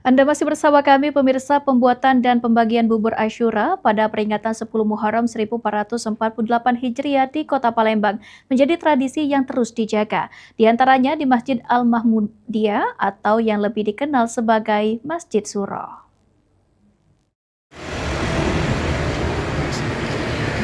Anda masih bersama kami pemirsa. Pembuatan dan pembagian bubur Asyura pada peringatan 10 Muharram 1448 Hijriah di Kota Palembang menjadi tradisi yang terus dijaga. Di antaranya di Masjid Al-Mahmudiyah atau yang lebih dikenal sebagai Masjid Suro.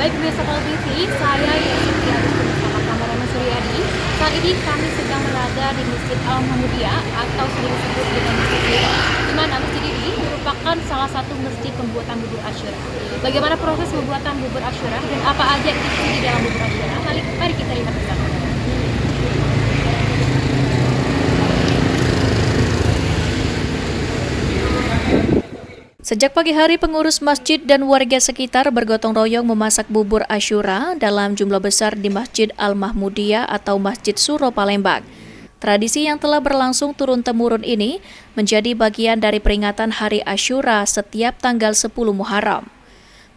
Baik pemirsa Pol TV, saya Yesi bersama kameramen Suryadi. Saat ini kami sedang berada di Masjid Al-Mahmudiyah atau sering disebut dengan Masjid Suro, di mana masjid ini merupakan salah satu masjid pembuatan bubur Asyura. Bagaimana proses pembuatan bubur Asyura dan apa aja isi di dalam bubur Asyura? Mari kita lihat bersama. Sejak pagi hari, pengurus masjid dan warga sekitar bergotong royong memasak bubur Asyura dalam jumlah besar di Masjid Al-Mahmudiyah atau Masjid Suro Palembang. Tradisi yang telah berlangsung turun-temurun ini menjadi bagian dari peringatan Hari Asyura setiap tanggal 10 Muharram.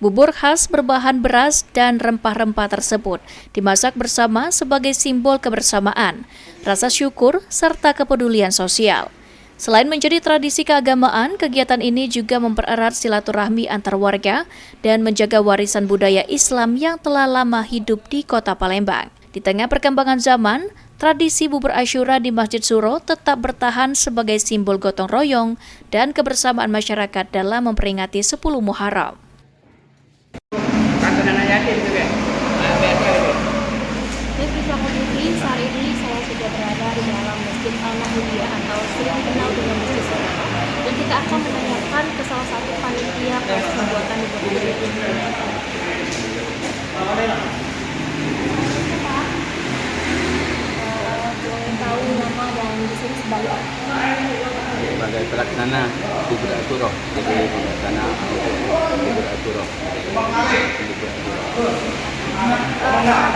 Bubur khas berbahan beras dan rempah-rempah tersebut dimasak bersama sebagai simbol kebersamaan, rasa syukur, serta kepedulian sosial. Selain menjadi tradisi keagamaan, kegiatan ini juga mempererat silaturahmi antar warga dan menjaga warisan budaya Islam yang telah lama hidup di Kota Palembang. Di tengah perkembangan zaman, tradisi bubur Asyura di Masjid Suro tetap bertahan sebagai simbol gotong royong dan kebersamaan masyarakat dalam memperingati 10 Muharram. Saat ini saya sudah berada di dalam Masjid Al-Mahmudiyah atau sering dikenal dengan Masjid Suro, dan kita akan menanyakan ke salah satu panitia proses pembuatan bubur Asyura. Boleh tahu nama dan di sini sebagai apa? Sebagai pelaksana bubur Asyura, jadi pelaksana bubur Asyura. Apa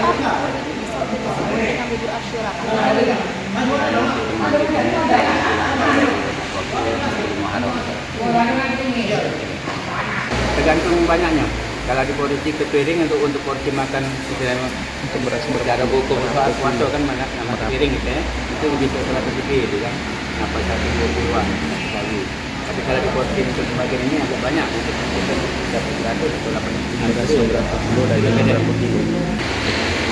bubur ini bisa disebut dengan bubur Asyura? Tergantung banyaknya. Kalau di porsi ke piring untuk porsi makan secara buku puasa kan banyak nama piring gitu ya. Itu bisa 100 lebih gitu kan. Apa 120-an sekali. Tapi kalau di porsi untuk bagian ini agak banyak, untuk dapat 100 atau 80 berapa kilo dari berapa kilo.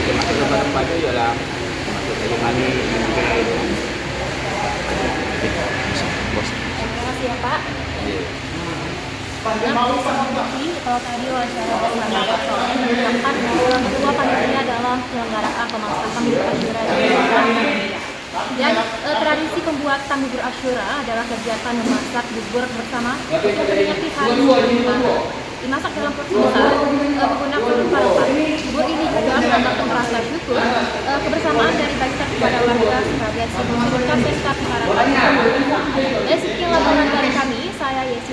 Termasuk rempah-rempah itu ialah termasuk kayu manis, mungkin itu. Terima kasih ya Pak. Iya. Nah, kalau tadi wawancara bersama Pak Soleh mengatakan bahwa ketua panitia adalah penyelenggaraan pemasakan bubur Asyura di Kota Palembang. Dan tradisi pembuatan bubur Asyura adalah kegiatan memasak bubur bersama untuk memperingati hari Muharram. Dimasak dalam porsi besar menggunakan rempah-rempah. Bubur ini juga menambahkan rasa syukur, kebersamaan dari bangsa kepada warga sebagai simbol kasih sayang harapan. Sekian laporan dari kami, saya Yesi.